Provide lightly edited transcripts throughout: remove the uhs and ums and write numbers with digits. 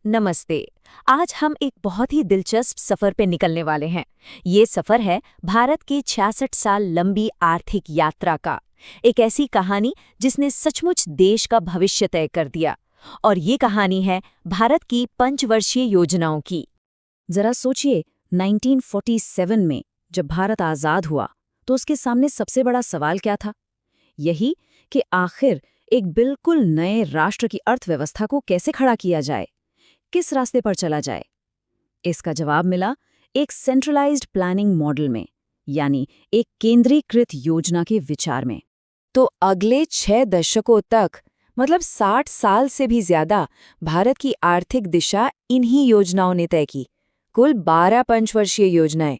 नमस्ते। आज हम एक बहुत ही दिलचस्प सफर पे निकलने वाले हैं। ये सफर है भारत की 66 साल लंबी आर्थिक यात्रा का। एक ऐसी कहानी जिसने सचमुच देश का भविष्य तय कर दिया। और ये कहानी है भारत की पंचवर्षीय योजनाओं की। जरा सोचिए, 1947 में जब भारत आजाद हुआ तो उसके सामने सबसे बड़ा सवाल क्या था? यही कि आखिर एक बिल्कुल नए राष्ट्र की अर्थव्यवस्था को कैसे खड़ा किया जाए, किस रास्ते पर चला जाए। इसका जवाब मिला एक सेंट्रलाइज्ड प्लानिंग मॉडल में, यानी एक केंद्रीकृत योजना के विचार में। तो अगले 6 दशकों तक, मतलब 60 साल से भी ज्यादा, भारत की आर्थिक दिशा इन्हीं योजनाओं ने तय की। कुल 12 पंचवर्षीय योजनाएं।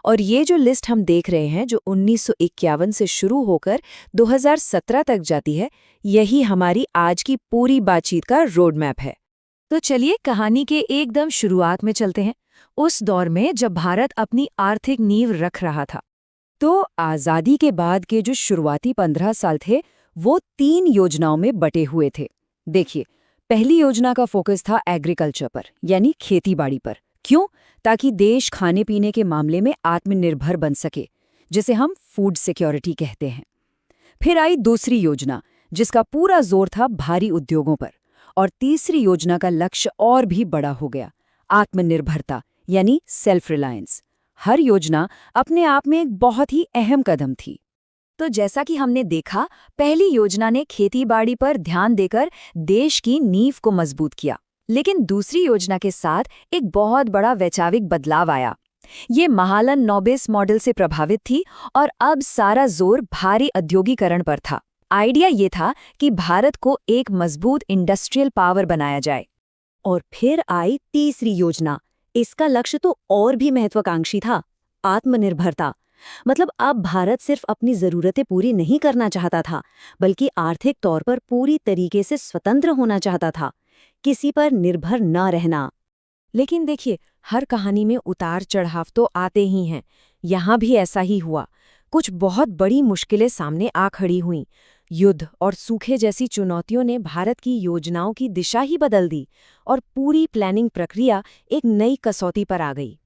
और ये जो लिस्ट हम देख रहे हैं, जो 1951 से शुरू होकर 2017 तक जाती है, यही हमारी आज की पूरी बातचीत का रोड मैप है। तो चलिए कहानी के एकदम शुरुआत में चलते हैं, उस दौर में जब भारत अपनी आर्थिक नींव रख रहा था। तो आज़ादी के बाद के जो शुरुआती 15 साल थे, वो 3 योजनाओं में बटे हुए थे। देखिए, पहली योजना का फोकस था एग्रीकल्चर पर, यानी खेतीबाड़ी पर। क्यों? ताकि देश खाने पीने के मामले में आत्मनिर्भर बन सके, जिसे हम फूड सिक्योरिटी कहते हैं। फिर आई दूसरी योजना, जिसका पूरा जोर था भारी उद्योगों पर। और तीसरी योजना का लक्ष्य और भी बड़ा हो गया, आत्मनिर्भरता, यानी सेल्फ रिलायंस। हर योजना अपने आप में एक बहुत ही अहम कदम थी। तो जैसा कि हमने देखा, पहली योजना ने खेतीबाड़ी पर ध्यान देकर देश की नींव को मजबूत किया। लेकिन दूसरी योजना के साथ एक बहुत बड़ा वैचारिक बदलाव आया। ये महालन नोबेस मॉडल से प्रभावित थी और अब सारा जोर भारी औद्योगिकरण पर था। आइडिया ये था कि भारत को एक मजबूत इंडस्ट्रियल पावर बनाया जाए। और फिर आई तीसरी योजना। इसका लक्ष्य तो और भी महत्वाकांक्षी था, आत्मनिर्भरता। मतलब अब भारत सिर्फ अपनी ज़रूरतें पूरी नहीं करना चाहता था, बल्कि आर्थिक तौर पर पूरी तरीके से स्वतंत्र होना चाहता था, किसी पर निर्भर न रहना। लेकिन देखिए, हर कहानी में उतार चढ़ाव तो आते ही हैं। यहाँ भी ऐसा ही हुआ। कुछ बहुत बड़ी मुश्किलें सामने आ खड़ी हुईं। युद्ध और सूखे जैसी चुनौतियों ने भारत की योजनाओं की दिशा ही बदल दी और पूरी प्लानिंग प्रक्रिया एक नई कसौटी पर आ गई।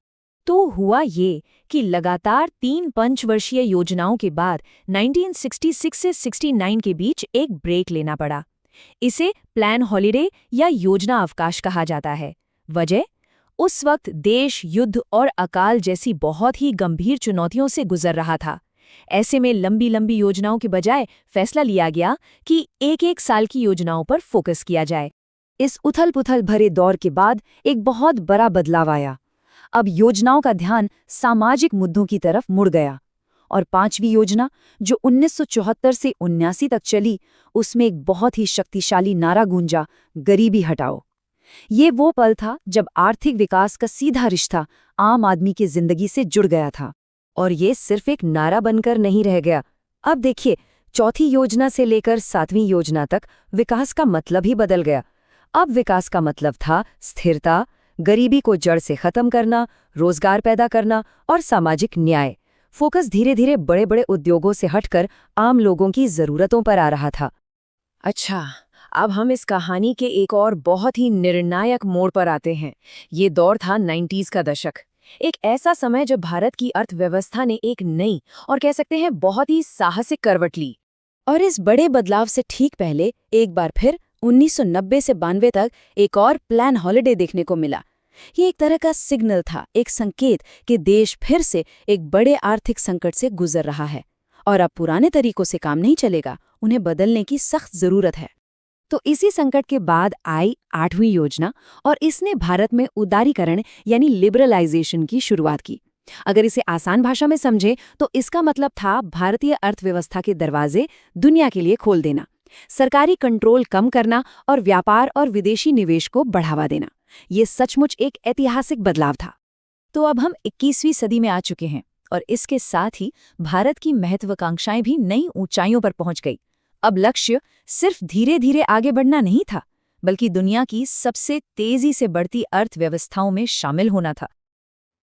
तो हुआ ये कि लगातार 3 पंचवर्षीय योजनाओं के बाद 1966 से 69 के बीच एक ब्रेक लेना पड़ा। इसे प्लान हॉलिडे या योजना अवकाश कहा जाता है। वजह? उस वक्त देश युद्ध और अकाल जैसी बहुत ही गंभीर चुनौतियों से गुजर रहा था। ऐसे में लंबी लंबी योजनाओं के बजाय फैसला लिया गया कि एक साल की योजनाओं पर फोकस किया जाए। इस उथल-पुथल भरे दौर के बाद एक बहुत बड़ा बदलाव आया। अब योजनाओं का ध्यान सामाजिक मुद्दों की तरफ मुड़ गया। और 5वीं योजना, जो 1974 से 79 तक चली, उसमें एक बहुत ही शक्तिशाली नारा गूंजा, गरीबी हटाओ। ये वो पल था जब आर्थिक विकास का सीधा रिश्ता आम आदमी की जिंदगी से जुड़ गया था। और ये सिर्फ एक नारा बनकर नहीं रह गया। अब देखिए, चौथी योजना से लेकर 7वीं योजना तक विकास का मतलब ही बदल गया। अब विकास का मतलब था स्थिरता, गरीबी को जड़ से खत्म करना, रोजगार पैदा करना और सामाजिक न्याय। फोकस धीरे धीरे बड़े बड़े उद्योगों से हटकर आम लोगों की जरूरतों पर आ रहा था। अच्छा, अब हम इस कहानी के एक और बहुत ही निर्णायक मोड़ पर आते हैं। ये दौर था 90s का दशक। एक ऐसा समय जब भारत की अर्थव्यवस्था ने एक नई और कह सकते हैं बहुत ही साहसिक करवट ली। और इस बड़े बदलाव से ठीक पहले एक बार फिर 1990 से 92 तक एक और प्लान हॉलिडे देखने को मिला। ये एक तरह का सिग्नल था, एक संकेत कि देश फिर से एक बड़े आर्थिक संकट से गुजर रहा है और अब पुराने तरीकों से काम नहीं चलेगा, उन्हें बदलने की सख्त जरूरत है। तो इसी संकट के बाद आई 8वीं योजना और इसने भारत में उदारीकरण यानी लिबरलाइजेशन की शुरुआत की। अगर इसे आसान भाषा में समझें तो इसका मतलब था भारतीय अर्थव्यवस्था के दरवाजे दुनिया के लिए खोल देना, सरकारी कंट्रोल कम करना और व्यापार और विदेशी निवेश को बढ़ावा देना। ये सचमुच एक ऐतिहासिक बदलाव था। तो अब हम 21वीं सदी में आ चुके हैं और इसके साथ ही भारत की महत्वाकांक्षाएं भी नई ऊंचाइयों पर पहुंच गई। अब लक्ष्य सिर्फ धीरे धीरे आगे बढ़ना नहीं था, बल्कि दुनिया की सबसे तेजी से बढ़ती अर्थव्यवस्थाओं में शामिल होना था।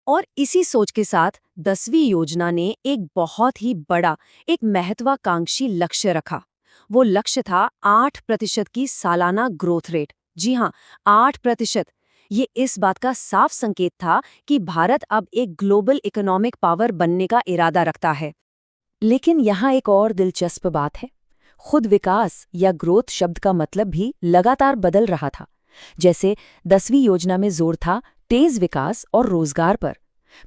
और इसी सोच के साथ 10वीं योजना ने एक बहुत ही बड़ा, एक महत्वाकांक्षी लक्ष्य रखा। वो लक्ष्य था 8% की सालाना ग्रोथ रेट। जी हाँ, 8%। ये इस बात का साफ संकेत था कि भारत अब एक ग्लोबल इकोनॉमिक पावर बनने का इरादा रखता है। लेकिन यहाँ एक और दिलचस्प बात है। खुद विकास या ग्रोथ शब्द का मतलब भी लगातार बदल रहा था। जैसे 10वीं योजना में जोर था तेज विकास और रोजगार पर,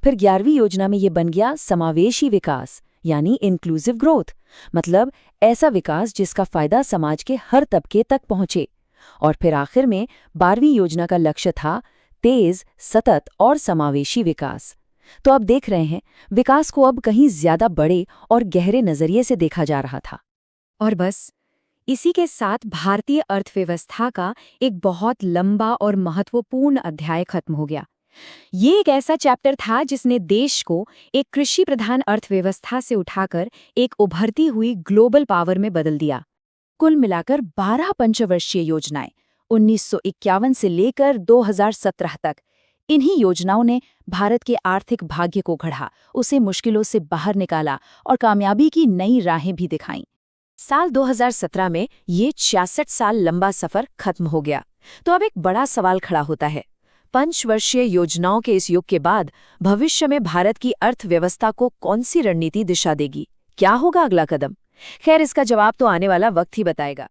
फिर 11वीं योजना में ये बन गया समावेशी विकास यानी इंक्लूसिव ग्रोथ, मतलब ऐसा विकास जिसका फायदा समाज के हर तबके तक पहुंचे। और फिर आखिर में 12वीं योजना का लक्ष्य था तेज, सतत और समावेशी विकास। तो अब देख रहे हैं, विकास को अब कहीं ज्यादा बड़े और गहरे नजरिए से देखा जा रहा था। और बस इसी के साथ भारतीय अर्थव्यवस्था का एक बहुत लंबा और महत्वपूर्ण अध्याय खत्म हो गया। ये एक ऐसा चैप्टर था जिसने देश को एक कृषि प्रधान अर्थव्यवस्था से उठाकर एक उभरती हुई ग्लोबल पावर में बदल दिया। कुल मिलाकर 12 पंचवर्षीय योजनाएं 1951 से लेकर 2017 तक, इन्हीं योजनाओं ने भारत के आर्थिक भाग्य को गढ़ा, उसे मुश्किलों से बाहर निकाला और कामयाबी की नई राहें भी दिखाईं। साल 2017 में ये 66 साल लंबा सफर खत्म हो गया। तो अब एक बड़ा सवाल खड़ा होता है, पंचवर्षीय योजनाओं के इस युग के बाद भविष्य में भारत की अर्थव्यवस्था को कौन सी रणनीति दिशा देगी? क्या होगा अगला कदम? खैर, इसका जवाब तो आने वाला वक्त ही बताएगा।